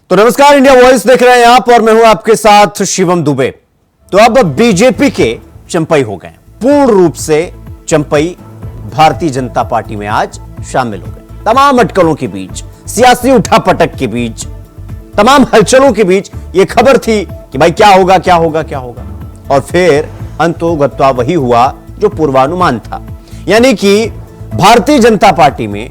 तो नमस्कार, India voice देख रहे हैं आप और मैं हूं आपके साथ शिवम दुबे। तो अब बीजेपी के चंपई हो गए, पूर्ण रूप से चंपई भारतीय जनता पार्टी में आज शामिल हो गए। तमाम अटकलों के बीच, सियासी उठापटक के बीच, तमाम हलचलों के बीच यह खबर थी कि भाई क्या होगा क्या होगा क्या होगा, और फिर अंतोगत्वा वही हुआ जो पूर्वानुमान था, यानी कि भारतीय जनता पार्टी में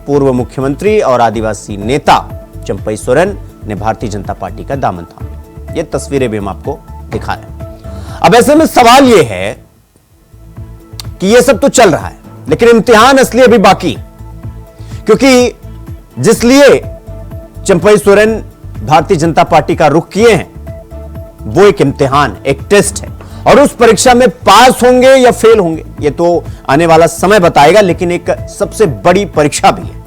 पूर्व मुख्यमंत्री और आदिवासी नेता चंपई सोरेन ने भारतीय जनता पार्टी का दामन थामा। ये तस्वीरें भी हम आपको दिखा रहे हैं। अब ऐसे में सवाल यह है कि यह सब तो चल रहा है, लेकिन इम्तिहान असली अभी बाकी, क्योंकि जिसलिए चंपई सोरेन भारतीय जनता पार्टी का रुख किए हैं वो एक इम्तिहान, एक टेस्ट है, और उस परीक्षा में पास होंगे या फेल होंगे ये तो आने वाला समय बताएगा, लेकिन एक सबसे बड़ी परीक्षा भी है।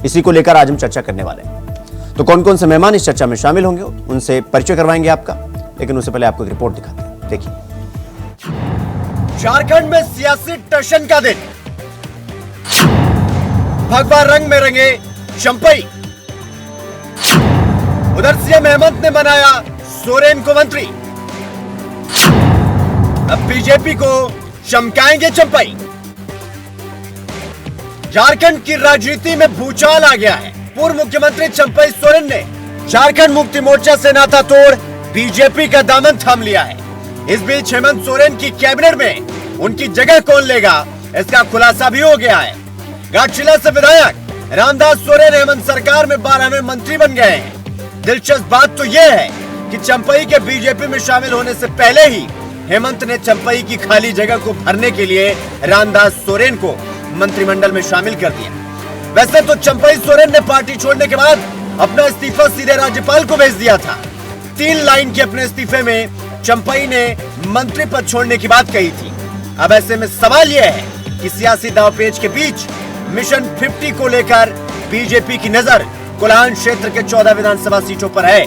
इसी को लेकर आज हम चर्चा करने वाले हैं। तो कौन कौन से मेहमान इस चर्चा में शामिल होंगे उनसे परिचय करवाएंगे आपका, लेकिन उससे पहले आपको एक रिपोर्ट दिखाते हैं। देखिए, झारखंड में सियासी टशन का दिन, भगवा रंग में रंगे चंपई। उधर सीएम हेमंत ने बनाया सोरेन को मंत्री। अब बीजेपी को चमकाएंगे चंपई। झारखंड की राजनीति में भूचाल आ गया है। पूर्व मुख्यमंत्री चंपई सोरेन ने झारखंड मुक्ति मोर्चा से नाता तोड़ बीजेपी का दामन थाम लिया है। इस बीच हेमंत सोरेन की कैबिनेट में उनकी जगह कौन लेगा, इसका खुलासा भी हो गया है। घाटशिला से विधायक रामदास सोरेन हेमंत सरकार में 12वें मंत्री बन गए हैं। दिलचस्प बात तो यह है कि चंपई के बीजेपी में शामिल होने से पहले ही हेमंत ने चंपई की खाली जगह को भरने के लिए रामदास सोरेन को मंत्रिमंडल में शामिल कर दिया। वैसे तो चंपई सोरेन ने पार्टी छोड़ने के बाद अपना इस्तीफा सीधे राज्यपाल को भेज दिया था। 3 लाइन के अपने इस्तीफे में चंपई ने मंत्री पद छोड़ने की बात कही थी। अब ऐसे में सवाल यह है कि सियासी दांवपेच के बीच मिशन 50 को लेकर बीजेपी की नजर कोल्हान क्षेत्र के 14 विधानसभा सीटों पर है।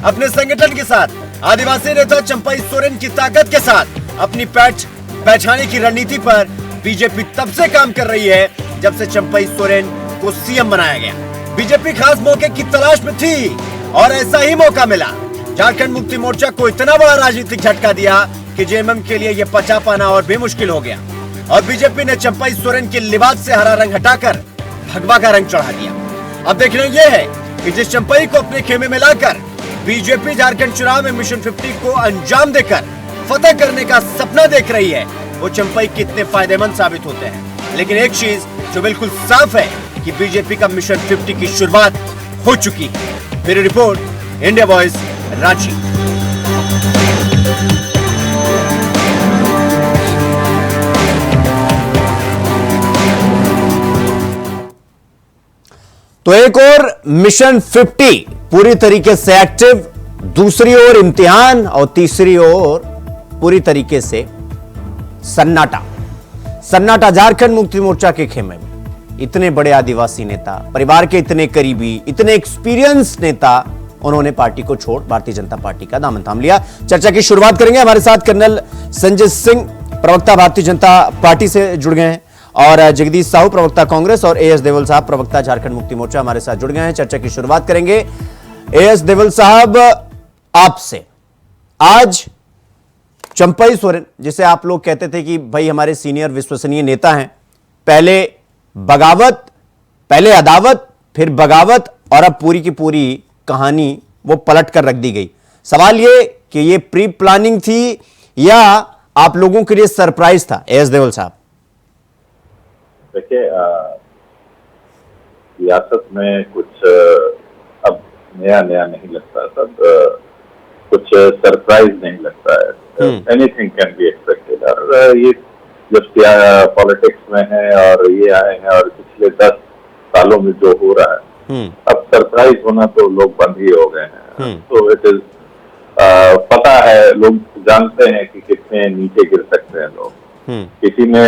अपने संगठन के साथ आदिवासी नेता चंपई सोरेन की ताकत के साथ अपनी पैठ बैठाने की रणनीति पर बीजेपी तब से काम कर रही है जब से चंपई सोरेन को सीएम बनाया गया। बीजेपी खास मौके की तलाश में थी और ऐसा ही मौका मिला। झारखंड मुक्ति मोर्चा को इतना बड़ा राजनीतिक झटका दिया कि जेएमएम के लिए यह पचा पाना और भी मुश्किल हो गया, और बीजेपी ने चंपई सोरेन के लिबास से हरा रंग हटाकर भगवा का रंग चढ़ा दिया। अब देखना यह है कि जिस चंपई को अपने खेमे में लाकर बीजेपी झारखंड चुनाव में मिशन 50 को अंजाम देकर फतह करने का सपना देख रही है, वो चंपई कितने फायदेमंद साबित होते हैं। लेकिन एक चीज जो बिल्कुल साफ है कि बीजेपी का मिशन 50 की शुरुआत हो चुकी है। मेरी रिपोर्ट, इंडिया वॉइस, रांची। तो एक और मिशन 50 पूरी तरीके से एक्टिव, दूसरी ओर इम्तिहान, और तीसरी ओर पूरी तरीके से सन्नाटा। सन्नाटा झारखंड मुक्ति मोर्चा के खेमे में। इतने बड़े आदिवासी नेता, परिवार के इतने करीबी, इतने एक्सपीरियंस नेता, उन्होंने पार्टी को छोड़ भारतीय जनता पार्टी का दामन थाम लिया। चर्चा की शुरुआत करेंगे। हमारे साथ कर्नल संजय सिंह, प्रवक्ता भारतीय जनता पार्टी से जुड़ गए हैं, और जगदीश साहू, प्रवक्ता कांग्रेस, और एएस देवल साहब, प्रवक्ता झारखंड मुक्ति मोर्चा, हमारे साथ जुड़ गए हैं। चर्चा की शुरुआत करेंगे एएस देवल साहब आपसे। आज चंपई सोरेन, जिसे आप लोग कहते थे कि भाई हमारे सीनियर विश्वसनीय नेता हैं, पहले बगावत, पहले अदावत, फिर बगावत, और अब पूरी की पूरी कहानी वो पलट कर रख दी गई। सवाल ये कि ये प्री प्लानिंग थी या आप लोगों के लिए सरप्राइज था? एएस देवल साहब। देखिए, सियासत में कुछ अब नया नहीं लगता, सब कुछ सरप्राइज नहीं लगता है। एनीथिंग कैन बी एक्सपेक्टेड, और ये जब पॉलिटिक्स में है और ये आए हैं और पिछले 10 सालों में जो हो रहा है, अब सरप्राइज होना तो लोग बंद ही हो गए हैं। तो इट इज पता है, लोग जानते हैं कि कितने नीचे गिर सकते हैं लोग। किसी ने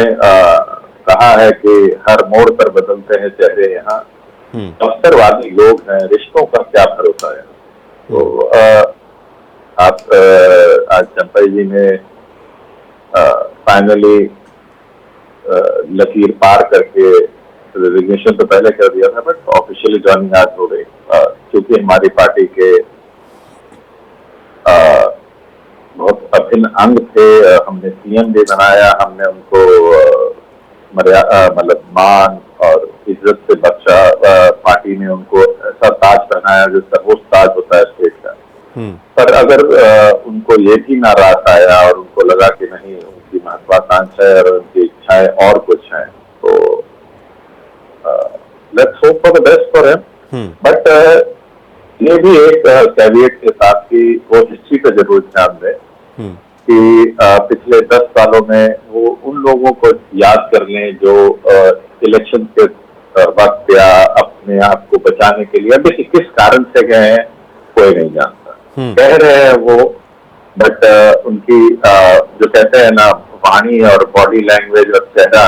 कहा है कि हर मोड़ पर बदलते हैं चेहरे यहाँ। अवसरवादी लोग हैं, रिश्तों का क्या भरोसा है। तो आप आज चंपई जी ने फाइनली लकीर पार करके रेजिग्नेशन तो पहले कर दिया था, बट ऑफिशियली ज्वाइनिंग आज हो गई क्योंकि हमारी पार्टी के बहुत अभिन्न अंग थे, हमने सीएम भी बनाया, हमने उनको मतलब मान और इज्जत से बख्शा, पार्टी ने उनको ऐसा ताज पहनाया जो सर्वोच्च ताज होता है स्टेट का। पर अगर उनको ये भी नाराज आया और उनको लगा कि नहीं, उनकी महत्वाकांक्षा है और उनकी इच्छाएं और कुछ हैं, तो let's hope for the best for him. But ये भी एक कैविएट के साथ कि वो हिस्ट्री पे जरूर ध्यान दें कि पिछले 10 सालों में वो उन लोगों को याद कर लें जो इलेक्शन के वक्त या अपने आप को बचाने के लिए देखिए किस कारण से गए हैं कोई नहीं जानता। कह रहे हैं वो, बट उनकी जो कहते हैं ना, वाणी और बॉडी लैंग्वेज और चेहरा,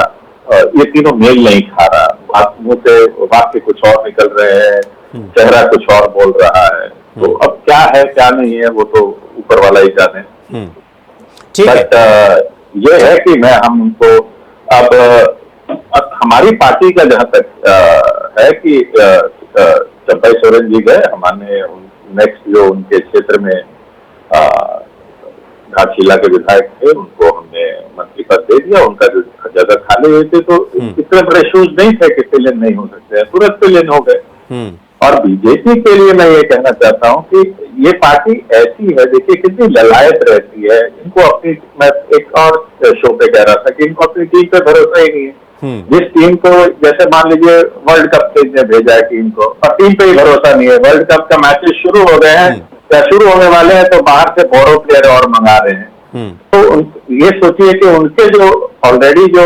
ये तीनों मेल नहीं खा रहा। बात मुंह से वाक्य कुछ और निकल रहे हैं, चेहरा कुछ और बोल रहा है। तो अब क्या है क्या नहीं है वो तो ऊपर वाला ही जाने। बट ये है कि हम उनको अब हमारी पार्टी का जहां तक है कि चंपई सोरेन जी गए, हमारे नेक्स्ट जो उनके क्षेत्र में घाटशिला के विधायक थे उनको हमने मंत्री पद दे दिया। उनका जो जगह खाली हुई थी तो इतने बड़े शूज नहीं थे कि फिल नहीं हो सकते हैं, तुरंत फिल हो गए। और बीजेपी के लिए मैं ये कहना चाहता हूँ कि ये पार्टी ऐसी है, देखिए कितनी ललायत रहती है। इनको अपनी, मैं एक और शो पे कह रहा था कि इनको अपनी टीम पे भरोसा ही नहीं है। जिस टीम को, जैसे मान लीजिए वर्ल्ड कप खेलने भेजा है टीम को, और टीम पे ही भरोसा नहीं है। वर्ल्ड कप का मैचेस शुरू हो गए हैं या शुरू होने वाले हैं तो बाहर से बोरो प्लेयर और मंगा रहे हैं। तो ये सोचिए कि उनके जो ऑलरेडी जो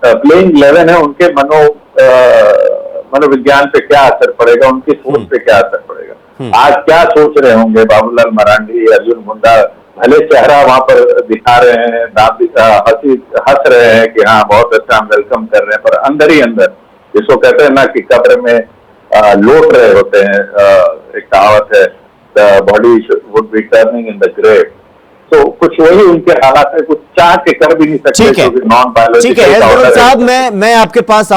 प्लेइंग 11 है उनके मनोविज्ञान पे क्या असर पड़ेगा, उनकी सोच पे क्या असर पड़ेगा। आज क्या सोच रहे होंगे बाबूलाल मरांडी, अर्जुन मुंडा, भले चेहरा वहां पर दिखा रहे हैं, हंस रहे हैं कि हाँ बहुत अच्छा हम वेलकम कर रहे हैं, पर अंदर ही अंदर जिसको कहते हैं ना कि कब्र में लौट रहे होते हैं। एक कहावत है, the body would be turning in the grave. तो कुछ वही उनके हालात है, कुछ चाह के कर भी नहीं सकते। ठीक है, नॉन बायोलॉजिकल साहब, मैं आपके पास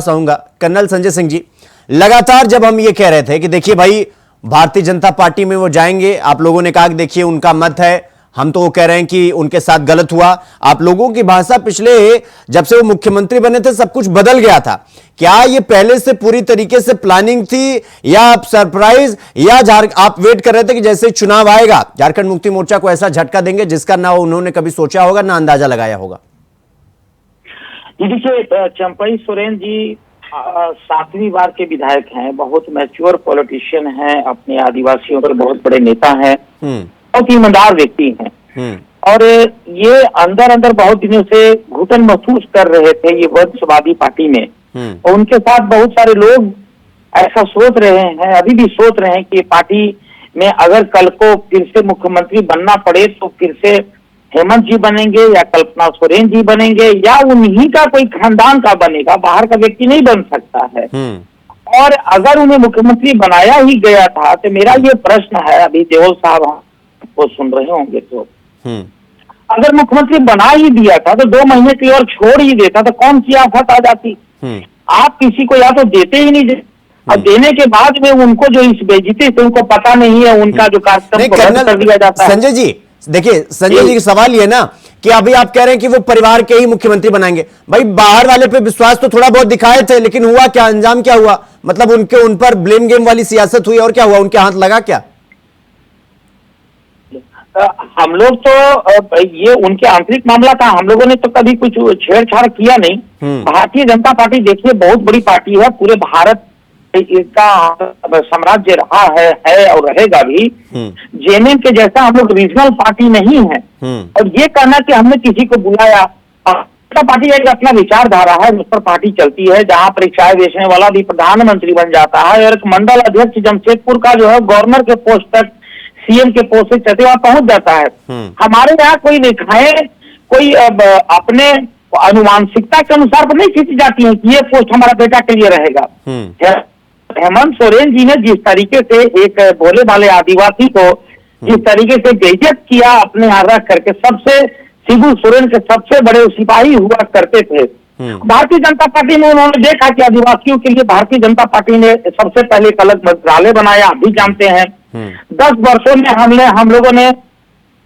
आऊंगा। कर्नल संजय सिंह जी, लगातार जब हम ये कह रहे थे कि देखिए भाई भारतीय जनता पार्टी में वो जाएंगे, आप लोगों ने कहा कि देखिए उनका मत है, हम तो वो कह रहे हैं कि उनके साथ गलत हुआ। आप लोगों की भाषा पिछले जब से वो मुख्यमंत्री बने थे सब कुछ बदल गया था। क्या ये पहले से पूरी तरीके से प्लानिंग थी या आप सरप्राइज, या आप वेट कर रहे थे कि जैसे चुनाव आएगा झारखंड मुक्ति मोर्चा को ऐसा झटका देंगे जिसका ना उन्होंने कभी सोचा होगा ना अंदाजा लगाया होगा? देखिए, चंपई सोरेन जी 7वीं बार के विधायक हैं, बहुत मैच्योर पॉलिटिशियन हैं, अपने आदिवासियों के बहुत बड़े नेता हैं, बहुत ईमानदार व्यक्ति हैं। और ये अंदर अंदर बहुत दिनों से घुटन महसूस कर रहे थे ये वंशवादी पार्टी में। और उनके साथ बहुत सारे लोग ऐसा सोच रहे हैं, अभी भी सोच रहे हैं कि पार्टी में अगर कल को फिर से मुख्यमंत्री बनना पड़े तो फिर से हेमंत जी बनेंगे या कल्पना सोरेन जी बनेंगे या उन्हीं का कोई खानदान का बनेगा, बाहर का व्यक्ति नहीं बन सकता है। और अगर उन्हें मुख्यमंत्री बनाया ही गया था तो मेरा ये प्रश्न है, अभी देओल साहब वो सुन रहे होंगे तो, अगर मुख्यमंत्री बना ही दिया था तो 2 महीने की और छोड़ ही देता तो कौन सी आफत आ जाती? आप किसी को या तो देते ही नहीं, और देने के बाद में उनको जो इस बेइज्जती से उनको पता नहीं है, उनका जो कार्यक्रम को रद्द कर दिया जाता है। संजय जी देखिए, संजय जी का सवाल ये ना कि अभी आप कह रहे हैं कि वो परिवार के ही मुख्यमंत्री बनाएंगे। भाई बाहर वाले पे विश्वास तो थोड़ा बहुत दिखाए थे, लेकिन हुआ क्या, अंजाम क्या हुआ? मतलब उन पर ब्लेम गेम वाली सियासत हुई और क्या हुआ? उनके हाथ लगा क्या? हम लोग तो ये उनके आंतरिक मामला था, हम लोगों ने तो कभी कुछ छेड़छाड़ किया नहीं। भारतीय जनता पार्टी देखिए बहुत बड़ी पार्टी है, पूरे भारत इसका साम्राज्य रहा है और रहेगा भी। जेएमएम के जैसा हम लोग रीजनल पार्टी नहीं है। और ये कहना कि हमने किसी को बुलाया, पार्टी एक अपना विचारधारा है, उस पर पार्टी चलती है, जहां परीक्षाएं बेचने वाला भी प्रधानमंत्री बन जाता है और एक मंडल अध्यक्ष जमशेदपुर का जो है गवर्नर के पोस्ट तक, सीएम के पोस्ट से चलते वहां पहुंच जाता है। हमारे यहाँ कोई रेखाएं कोई अपने अनुमानसिकता के अनुसार नहीं खींची जाती है कि ये पोस्ट हमारा बेटा के लिए रहेगा। हेमंत सोरेन जी ने जिस तरीके से एक भोले भाले आदिवासी को जिस तरीके से बेइज्जत किया अपने यहाँ रख करके, सबसे शिबू सोरेन के सबसे बड़े सिपाही हुआ करते थे, भारतीय जनता पार्टी में उन्होंने देखा कि आदिवासियों के लिए भारतीय जनता पार्टी ने सबसे पहले एक अलग मंत्रालय बनाया, आप भी जानते हैं। 10 वर्षों में हम लोगों ने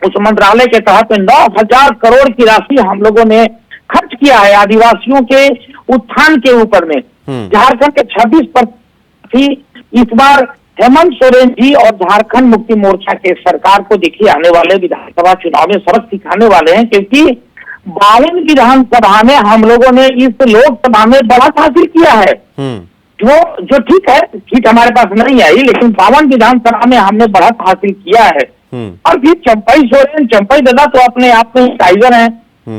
उस मंत्रालय के तहत 9,000 करोड़ की राशि हम लोगों ने खर्च किया है आदिवासियों के उत्थान के ऊपर में। झारखंड के 26% इस बार हेमंत सोरेन जी और झारखंड मुक्ति मोर्चा के सरकार को देखिए आने वाले विधानसभा चुनाव में सबक सिखाने वाले हैं, क्योंकि 52 विधानसभा में हम लोगों ने इस लोकसभा में बढ़त हासिल किया है। जो ठीक है, सीट हमारे पास नहीं आई, लेकिन 52 विधानसभा में हमने बढ़त हासिल किया है। और फिर चंपई दादा तो अपने आप में टाइगर हैं,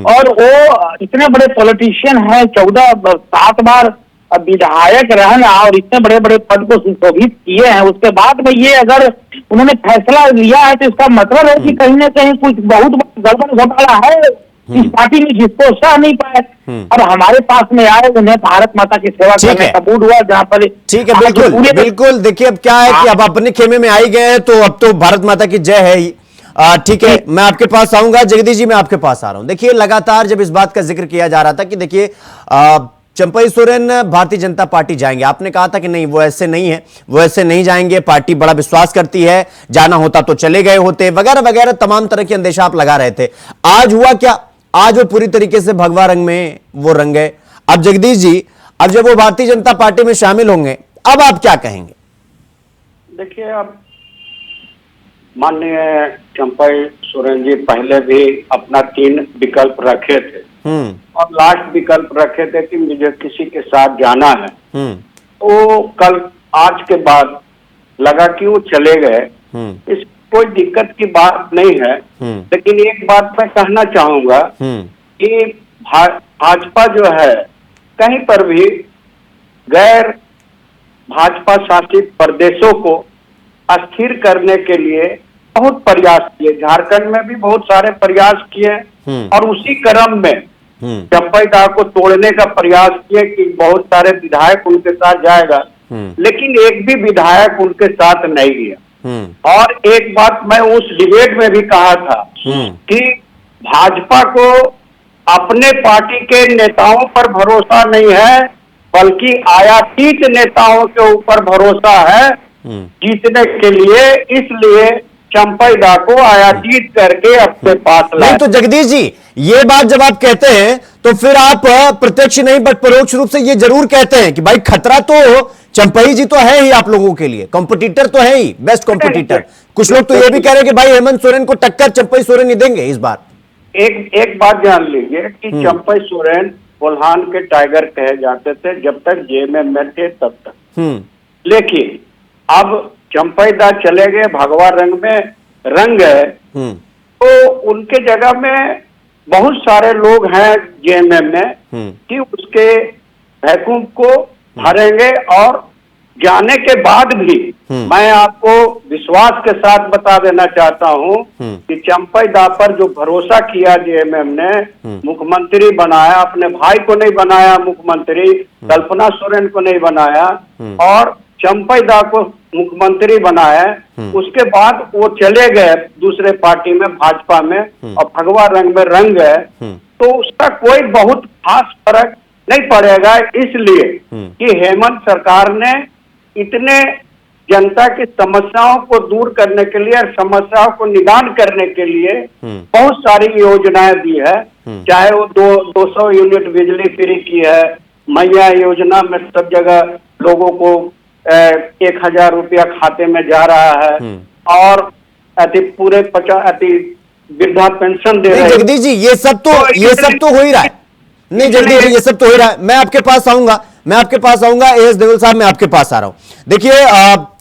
और वो इतने बड़े पॉलिटिशियन हैं, 7 बार विधायक रहना और इतने बड़े बड़े पद को सुशोभित किए हैं। उसके बाद में ये अगर उन्होंने फैसला लिया है तो इसका मतलब है कि कहीं ना कहीं कुछ बहुत गड़बड़ घोटाला है इस पार्टी में, जिसको सह नहीं पाए और हमारे पास में आए, उन्हें भारत माता की सेवा करने का मूड हुआ, जहाँ पर ठीक है। बिल्कुल बिल्कुल, देखिए अब क्या है कि अब अपने खेमे में आई गए हैं, तो अब तो भारत माता की जय है ही। ठीक है, मैं आपके पास आऊंगा। जगदीश जी, मैं आपके पास आ रहा हूं। देखिए, लगातार जब इस बात का जिक्र किया जा रहा था कि देखिए चंपई सोरेन भारतीय जनता पार्टी जाएंगे, आपने कहा था कि नहीं, वो ऐसे नहीं है, वो ऐसे नहीं जाएंगे, पार्टी बड़ा विश्वास करती है, जाना होता तो चले गए होते, वगैरह वगैरह तमाम तरह के अंदेशा आप लगा रहे थे। आज हुआ क्या? आज वो पूरी तरीके से भगवा रंग में वो रंग गए। अब जगदीश जी, अब जब वो भारतीय जनता पार्टी में शामिल होंगे, अब आप क्या कहेंगे? देखिए, अब माननीय चंपई सोरेन जी पहले भी अपना 3 विकल्प रखे थे और लास्ट विकल्प रखे थे कि मुझे किसी के साथ जाना है। तो कल आज के बाद लगा कि वो चले गए, इस कोई दिक्कत की बात नहीं है। लेकिन एक बात मैं कहना चाहूंगा कि भाजपा जो है कहीं पर भी गैर भाजपा शासित प्रदेशों को अस्थिर करने के लिए बहुत प्रयास किए, झारखंड में भी बहुत सारे प्रयास किए और उसी क्रम में चंपई दा को तोड़ने का प्रयास किए कि बहुत सारे विधायक उनके साथ जाएगा, लेकिन एक भी विधायक उनके साथ नहीं गया। और एक बात मैं उस डिबेट में भी कहा था कि भाजपा को अपने पार्टी के नेताओं पर भरोसा नहीं है, बल्कि आयातित नेताओं के ऊपर भरोसा है जीतने के लिए। इसलिए चंपई दा को आयातित करके अपने पास लाए। तो जगदीश जी, ये बात जब आप कहते हैं तो फिर आप प्रत्यक्ष नहीं बट परोक्ष रूप से ये जरूर कहते हैं कि भाई खतरा तो चंपई जी तो है ही आप लोगों के लिए, कॉम्पिटिटर तो है ही, बेस्ट कॉम्पिटिटर। कुछ लोग तो ये भी कह रहे हैं कि भाई हेमंत सोरेन को टक्कर चंपई सोरेन ही देंगे इस बार। एक बात जान लीजिए कि चंपई सोरेन कोल्हान के टाइगर कहे जाते थे जब तक जेएमएम में थे तब तक। लेकिन अब चंपई दा चले गए, भगवा रंग में रंग गए, तो उनके जगह में बहुत सारे लोग हैं जेएमएम में कि उसके वैक्यूम को भरेंगे। और जाने के बाद भी मैं आपको विश्वास के साथ बता देना चाहता हूं कि चंपई दा पर जो भरोसा किया जेएमएम ने, मुख्यमंत्री बनाया, अपने भाई को नहीं बनाया मुख्यमंत्री, कल्पना सोरेन को नहीं बनाया और चंपई दा को मुख्यमंत्री बनाया, उसके बाद वो चले गए दूसरे पार्टी में, भाजपा में, और भगवा रंग में रंग गए, तो उसका कोई बहुत खास फर्क नहीं पड़ेगा। इसलिए कि हेमंत सरकार ने इतने जनता की समस्याओं को दूर करने के लिए और समस्याओं को निदान करने के लिए बहुत सारी योजनाएं दी है, चाहे वो 200 यूनिट बिजली फ्री की है, मैया योजना में सब जगह लोगों को 1,000 रुपया खाते में जा रहा है, और पूरे 50 वृद्धा पेंशन दे रहे हैं। जगदीश जी, ये सब तो हो ही रहा है। नहीं जगदीश जी, ये सब तो हो रहा है। मैं आपके पास आऊंगा एएस देवल साहब, मैं आपके पास आ रहा हूं। देखिए,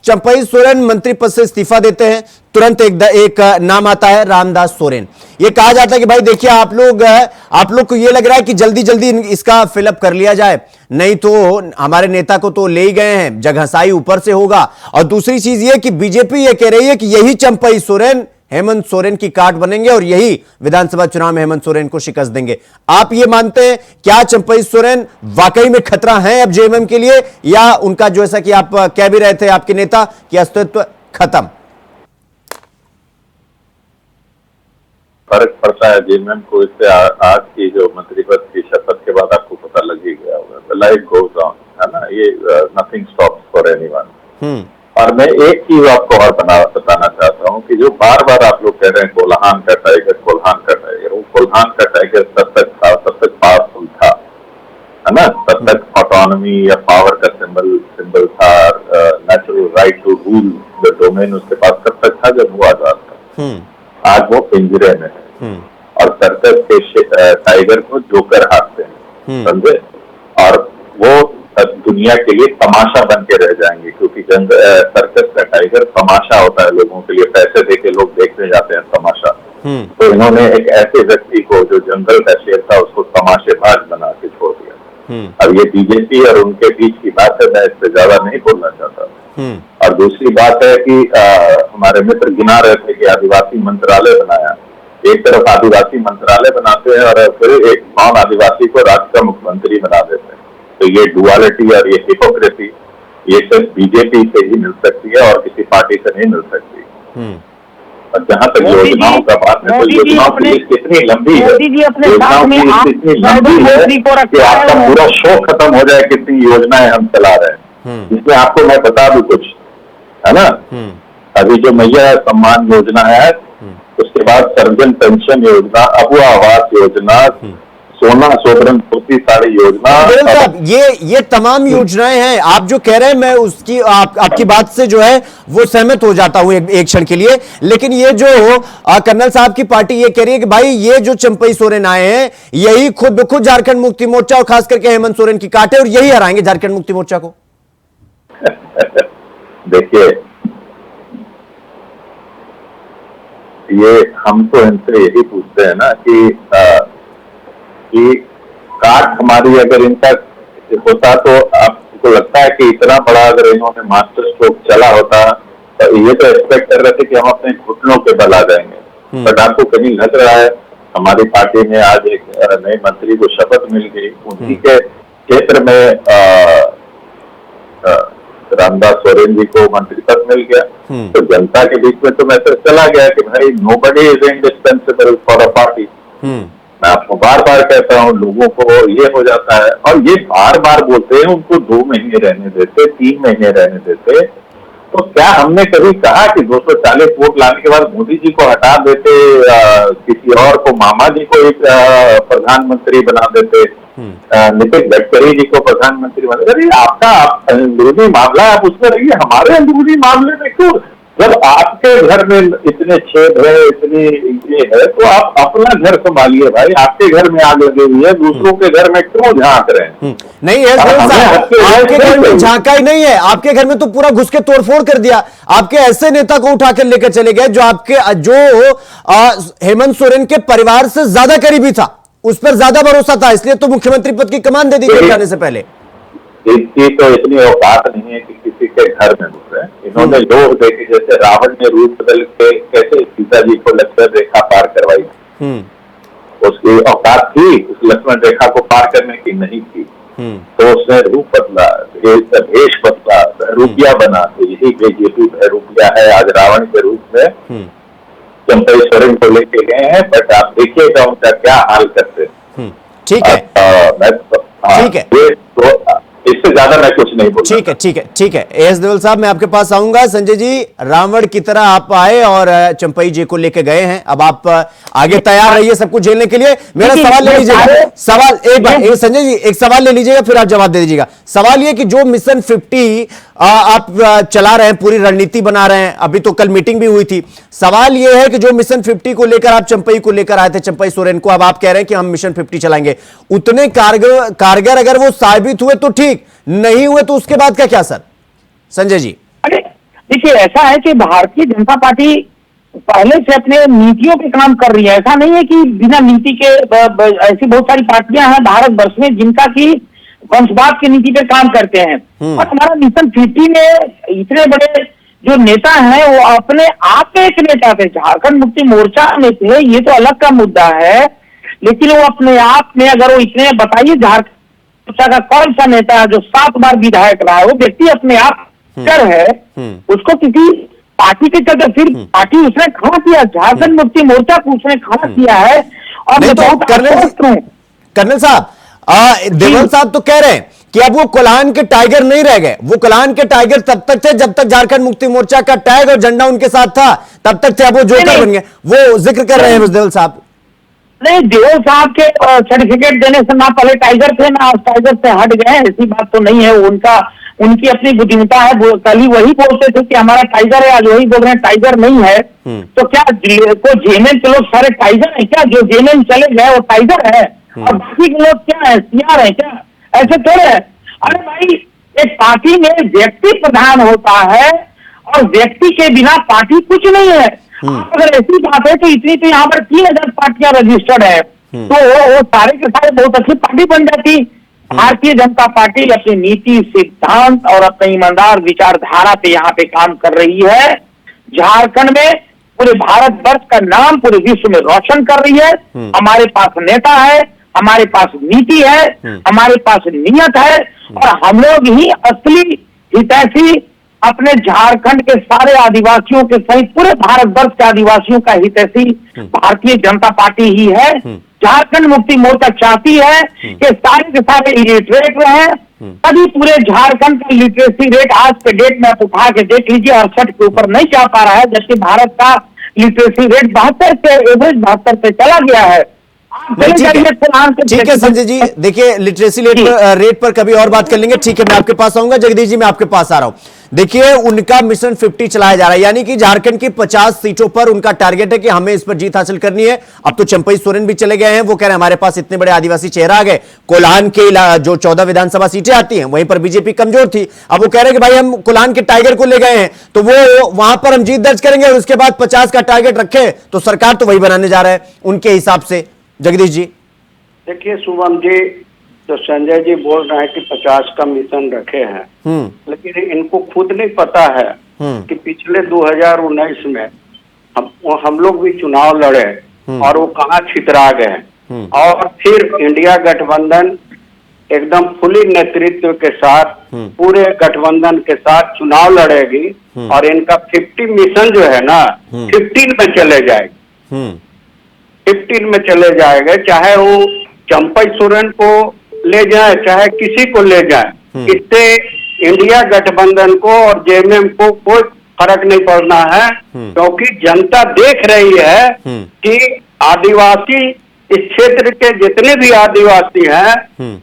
चंपई सोरेन मंत्री पद से इस्तीफा देते हैं, तुरंत एक नाम आता है रामदास सोरेन। ये कहा जाता है कि भाई देखिए आप लोग को ये लग रहा है कि जल्दी जल्दी इसका फिलअप कर लिया जाए, नहीं तो हमारे नेता को तो ले ही गए हैं, जगहसाई ऊपर से होगा। और दूसरी चीज ये कि बीजेपी ये कह रही है कि यही चंपई सोरेन हेमंत सोरेन की काट बनेंगे और यही विधानसभा चुनाव में हेमंत सोरेन को शिकस्त देंगे। आप ये मानते हैं क्या चंपई सोरेन वाकई में खतरा है अब जेएमएम के लिए, या उनका जैसा कि आप कह भी रहे थे आपके नेता कि अस्तित्व खत्म? फर्क पड़ता है जेएमएम को इससे। आज की जो मंत्री पद की शपथ के बाद आपको पता लग ही गया होगा। लाइफ गोज ऑन, है ना, ये नथिंग स्टॉप्स फॉर एनीवन। और मैं एक चीज आपको और बताना चाहता हूँ कि जो बार बार आप लोग कह रहे हैं कोल्हान का टाइगर, कोल्हान का टाइगर, वो कोल्हान का टाइगर तब तक था, तब तक पावरफुल था, है ना, तब तक ऑटोनॉमी या पावर का सिंबल था, natural right to rule the domain उसके पास तब तक था जब वो आजाद था। आज वो पिंजरे में है और सर्कस के टाइगर को जोकर हारते हैं, समझे, और वो दुनिया के लिए तमाशा बन के रह जाएंगे, क्योंकि सर्कस का टाइगर तमाशा होता है, लोगों के लिए पैसे देके लोग देखने जाते हैं तमाशा। तो इन्होंने एक ऐसे व्यक्ति को जो जंगल का शेर था उसको तमाशेबाज बना के छोड़ दिया। अब ये बीजेपी और उनके बीच की बात है, मैं इससे ज्यादा नहीं बोलना चाहता। और दूसरी बात है कि हमारे मित्र गिना रहे थे कि आदिवासी मंत्रालय बनाया। एक तरफ आदिवासी मंत्रालय बनाते हैं और फिर एक नॉन आदिवासी को राज्य का मुख्यमंत्री बना देते हैं। तो ये डुअलिटी और ये हिपोक्रेसी ये सिर्फ बीजेपी से ही मिल सकती है और किसी पार्टी से नहीं मिल सकती। और जहाँ तक योजनाओं का बात है, तो योजनाओं की लिस्ट इतनी लंबी है, योजनाओं की लिस्ट इतनी लंबी है कि आपका पूरा शो खत्म हो जाए कितनी योजनाएं हम चला रहे हैं। इसमें आपको मैं बता दूं कुछ, है ना, अभी जो मैया सम्मान योजना है, उसके बाद सर्वजन पेंशन योजना, अबुआ आवास योजना, सोना सोबरन धोती साड़ी योजना, साहब ये तमाम योजनाएं हैं। आप जो कह रहे हैं मैं उसकी आपकी बात से जो है वो सहमत हो जाता हूं एक क्षण के लिए, लेकिन ये जो कर्नल साहब की पार्टी ये कह रही है कि भाई ये जो चंपई सोरेन आए हैं यही खुद ब खुद झारखंड मुक्ति मोर्चा और खास करके हेमंत सोरेन की काटे और यही हराएंगे झारखंड मुक्ति मोर्चा को। देखिए, ये हम तो इनसे यही पूछते हैं ना कि काट हमारी अगर इनका होता तो आपको लगता है कि इतना बड़ा अगर इन्होंने मास्टर स्ट्रोक चला होता तो ये तो एक्सपेक्ट कर रहे थे कि हम अपने घुटनों पे बल आ जाएंगे। बट आपको कहीं लग रहा है हमारी पार्टी में आज एक नए मंत्री को शपथ मिल गई, उन्हीं के क्षेत्र में रामदास सोरेन जी को मंत्री पद मिल गया। तो जनता के बीच में तो मैसेज चला गया कि भाई nobody is indispensable for a party. मैं आपको बार बार कहता हूँ, लोगों को ये हो जाता है और ये बार बार बोलते हैं उनको 2 महीने रहने देते, 3 महीने रहने देते। तो क्या हमने कभी कहा कि 240 वोट लाने के बाद मोदी जी को हटा देते, किसी और को, मामा जी को एक प्रधानमंत्री बना देते, नितिन गडकरी जी को प्रधानमंत्री बना देते? आपका अंदरूनी मामला है, आप उसमें रहिए, हमारे अंदरूनी मामले में क्यों? जब आपके घर में इतने छेद है, इतनी ये है, तो आप अपना घर संभालिए भाई। आपके घर में आग लगी हुई है, दूसरों के घर में क्यों झांक रहे हैं? नहीं है आपके घर में झांका ही नहीं है, आपके घर में तो पूरा घुस के तोड़फोड़ कर दिया। आपके ऐसे नेता को उठाकर लेकर चले गए जो हेमंत सोरेन के परिवार से ज्यादा करीबी था, उस पर ज्यादा भरोसा था, इसलिए तो मुख्यमंत्री पद की कमान दे दी गई जाने से पहले। इसकी तो इतनी औकात नहीं है कि किसी के घर में घुसे। इन्होंने लोग देखे, जैसे रावण ने रूप बदल के कैसे सीता जी को लक्ष्मण रेखा पार करवाई, उसकी औकात थी उस लक्ष्मण रेखा को पार करने की? नहीं थी। तो उसने रूप बदला, भेष बदला, बहरूपिया बना। तो यही बीजेपी बहरूपिया है आज रावण के रूप में। चंपई सोरेन को लेके गए हैं, बट आप देखिएगा उनका क्या हाल करते। ठीक है, ठीक है, इससे ज्यादा मैं कुछ नहीं बोलूं। ठीक है एस देवल साहब, मैं आपके पास आऊंगा। संजय जी, रावण की तरह आप आए और चंपई जी को लेके गए हैं, अब आप आगे तैयार रहिए सब कुछ झेलने के लिए। मेरा सवाल ले लीजिएगा, सवाल एक बार संजय जी एक सवाल ले लीजिएगा, फिर आप जवाब दे दीजिएगा। सवाल ये कि जो मिशन 50 आप चला रहे हैं, पूरी रणनीति बना रहे हैं, अभी तो कल मीटिंग भी हुई थी। सवाल यह है कि जो मिशन 50 को लेकर आप चंपई को लेकर आए थे, चंपई सोरेन को, अब आप कह रहे हैं कि हम मिशन 50 चलाएंगे, उतने कारगर अगर वो साबित हुए तो ठीक, नहीं हुए तो उसके बाद का क्या सर? संजय जी, अरे देखिए, ऐसा है कि भारतीय जनता पार्टी पहले से अपने नीतियों पे काम कर रही है। ऐसा नहीं है कि बिना नीति के, ऐसी बहुत सारी पार्टियां हैं भारत वर्ष में जिनका की वंशवाद की नीति पे काम करते हैं। और हमारा मिशन 50 में इतने बड़े जो नेता हैं वो अपने आप में एक नेता थे, झारखंड मुक्ति मोर्चा में थे, ये तो अलग का मुद्दा है। लेकिन वो अपने आप में, अगर वो इतने, बताइए झारखंड मोर्चा का कौन सा नेता है जो 7 बार विधायक रहा है? वो व्यक्ति अपने आप कर है, उसको किसी पार्टी के चलते, फिर पार्टी उसने खड़ा किया, झारखंड मुक्ति मोर्चा को उसने खड़ा किया है। और मैं बहुत कर्नल साहब, देवल साहब तो कह रहे हैं कि अब वो कोल्हान के टाइगर नहीं रह गए। वो कोल्हान के टाइगर तब तक थे जब तक झारखंड मुक्ति मोर्चा का टैग और झंडा उनके साथ था, तब तक थे। अब वो जोकर बन गए, वो जिक्र कर रहे हैं देवल साहब। नहीं, देवल साहब के सर्टिफिकेट देने से ना पहले टाइगर थे ना टाइगर से हट गए, ऐसी बात तो नहीं है। उनकी अपनी बुद्धिमत्ता है। कल ही वही बोलते थे कि हमारा टाइगर है, आज वही बोल रहे हैं टाइगर नहीं है। तो क्या को जेएमएम के लोग सारे टाइगर है क्या? जो जेएमएम चले गए वो टाइगर है और बाकी के लोग क्या है, सीआर है क्या? ऐसे थोड़े है। अरे भाई, एक पार्टी में व्यक्ति प्रधान होता है और व्यक्ति के बिना पार्टी कुछ नहीं है। अगर ऐसी बात है तो इतनी तो यहाँ पर 3000 पार्टियां रजिस्टर्ड है, तो वो सारे के सारे बहुत अच्छी पार्टी बन जाती। भारतीय जनता पार्टी अपनी नीति, सिद्धांत और अपने ईमानदार विचारधारा पे यहाँ पे काम कर रही है। झारखंड में पूरे भारत वर्ष का नाम पूरे विश्व में रोशन कर रही है। हमारे पास नेता है, हमारे पास नीति है, हमारे पास नियत है और हम लोग ही असली हितैषी अपने झारखंड के सारे आदिवासियों के सहित पूरे भारत वर्ष के आदिवासियों का हितैषी भारतीय जनता पार्टी ही है। झारखंड मुक्ति मोर्चा चाहती है कि सारे के सारे इलिटरेट रहे, तभी पूरे झारखंड का लिटरेसी रेट आज के डेट में आप उठा के देख लीजिए 68 के ऊपर नहीं जा पा रहा है, जबकि भारत का लिटरेसी रेट 72 से एवरेज 72 पे चला गया है। ठीक है संजय जी, देखिए लिटरेसी रेट पर कभी और बात कर लेंगे। ठीक है, मैं आपके पास आऊंगा। जगदीश जी, मैं आपके पास आ रहा हूं। देखिए, उनका मिशन 50 चलाया जा रहा है, यानी कि झारखंड की 50 सीटों पर उनका टारगेट है कि हमें इस पर जीत हासिल करनी है। अब तो चंपई सोरेन भी चले गए हैं, वो कह रहे हैं हमारे पास इतने बड़े आदिवासी चेहरा आ गए। कोल्हान के जो 14 विधानसभा सीटें आती हैं वहीं पर बीजेपी कमजोर थी। अब वो कह रहे हैं कि भाई हम कोल्हान के टाइगर को ले गए हैं तो वो वहां पर हम जीत दर्ज करेंगे और उसके बाद 50 का टारगेट रखे तो सरकार तो वही बनाने जा रहा है उनके हिसाब से। जगदीश जी, देखिए शुभम जी, तो संजय जी बोल रहे हैं कि 50 का मिशन रखे हैं, लेकिन इनको खुद नहीं पता है कि पिछले 2019 में हम लोग भी चुनाव लड़े और वो कहाँ छितरा गए। और फिर इंडिया गठबंधन एकदम फुली नेतृत्व के साथ पूरे गठबंधन के साथ चुनाव लड़ेगी और इनका 50 मिशन जो है ना 15 में चले जाएगी। 15 में चले जाएंगे, चाहे वो चंपई सोरेन को ले जाए चाहे किसी को ले जाए, इससे इंडिया गठबंधन को और जेएमएम को कोई फर्क नहीं पड़ना है, क्योंकि जनता देख रही है कि आदिवासी इस क्षेत्र के जितने भी आदिवासी हैं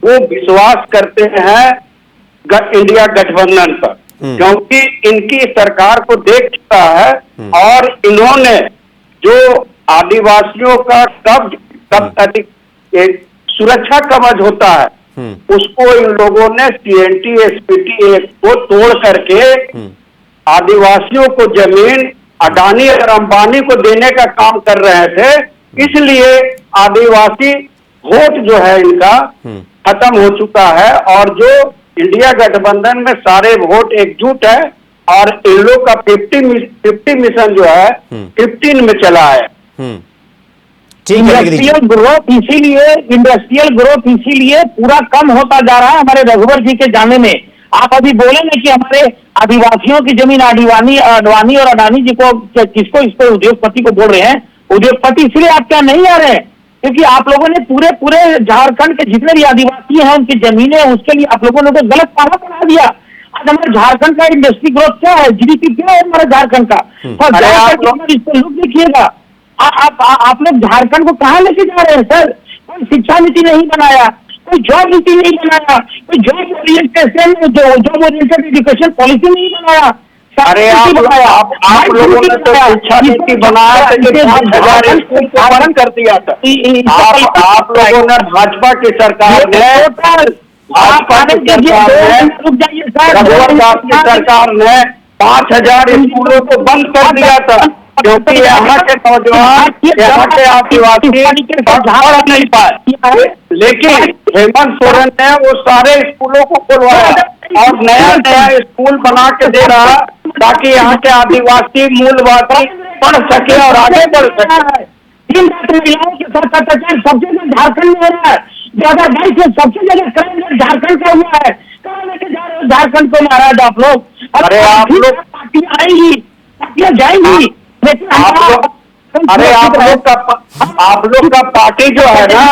वो विश्वास करते हैं इंडिया गठबंधन पर, क्योंकि इनकी सरकार को देख चुका है और इन्होंने जो आदिवासियों का कब अधिक सुरक्षा कवच होता है उसको इन लोगों ने सीएनटी एसपीटी एक्ट को तोड़ करके आदिवासियों को जमीन अडानी और अंबानी को देने का काम कर रहे थे। इसलिए आदिवासी वोट जो है इनका खत्म हो चुका है और जो इंडिया गठबंधन में सारे वोट एकजुट है और इन लोग का 50 मिशन जो है 15 में चला है। इंडस्ट्रियल ग्रोथ इसीलिए पूरा कम होता जा रहा है हमारे रघुवर जी के जाने में। आप अभी बोले ना कि हमारे आदिवासियों की जमीन अडवाणी और अडानी जी को किसको इसको उद्योगपति को बोल रहे हैं उद्योगपति, इसलिए आप क्या नहीं आ रहे हैं? क्योंकि आप लोगों ने पूरे झारखंड के जितने भी आदिवासी हैं उनकी जमीनें उसके लिए आप लोगों ने तो गलत पाला बना दिया। आज हमारे झारखंड का इंडस्ट्री ग्रोथ क्या है, जीडीपी क्या है हमारे झारखंड का? इसको लुक देखिएगा। आप लोग झारखंड को कहाँ लेके जा रहे हैं सर? कोई शिक्षा नीति नहीं बनाया, कोई जॉब नीति नहीं बनाया, कोई जॉब ओरिएंटेड एजुकेशन पॉलिसी नहीं बनाया। अरे आप लोगों ने तो शिक्षा नीति बनाया था कि 5,000 स्कूल को बंद कर दिया था। आप लोगों ने भाजपा की सरकार ने सरकार ने 5,000 स्कूलों को बंद कर दिया था, क्योंकि यहाँ के नौजवान यहाँ के आदिवासी पढ़ नहीं पाए। लेकिन हेमंत सोरेन ने वो सारे स्कूलों को खुलवाया और नया स्कूल बना के दे रहा ताकि यहाँ के आदिवासी मूलवासी पढ़ सके और आगे बढ़ सके। 3 लाख महिलाओं के साथ अत्याचार सबसे ज्यादा झारखंड में हो रहा है। 2022 में सबसे ज्यादा क्राइम झारखंड का हुआ है। कहाँ लेके जा रहे हो झारखंड को महाराज आप लोग? अरे आप लोग पार्टियां आएंगी, पार्टियां जाएंगी, लेकिन आप लोग का पार्टी जो है ना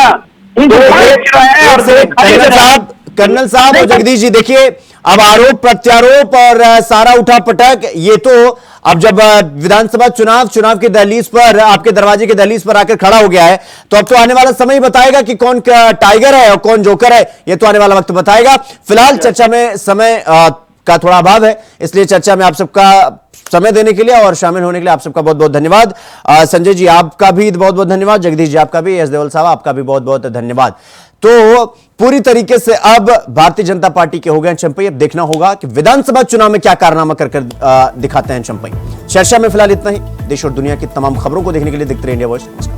बेच रहे हैं और कर्नल साहब और जगदीश जी, देखिए अब आरोप प्रत्यारोप और सारा उठा पटक, ये तो अब जब विधानसभा चुनाव के दहलीज पर, आपके दरवाजे के दहलीज पर आकर खड़ा हो गया है, तो अब तो आने वाला समय ही बताएगा कि कौन टाइगर है और कौन जोकर है। ये तो आने वाला वक्त बताएगा। फिलहाल चर्चा में समय का थोड़ा अभाव है, इसलिए चर्चा में आप सबका समय देने के लिए और शामिल होने के लिए आप सबका बहुत बहुत धन्यवाद। संजय जी आपका भी बहुत बहुत धन्यवाद, जगदीश जी आपका भी, एस देओल साहब आपका भी बहुत बहुत धन्यवाद। तो पूरी तरीके से अब भारतीय जनता पार्टी के हो गए चंपई। अब देखना होगा कि विधानसभा चुनाव में क्या कारनामा कर दिखाते हैं चंपई। चर्चा में फिलहाल इतना ही। देश और दुनिया की तमाम खबरों को देखने के लिए देखते रहिए इंडिया वॉइस।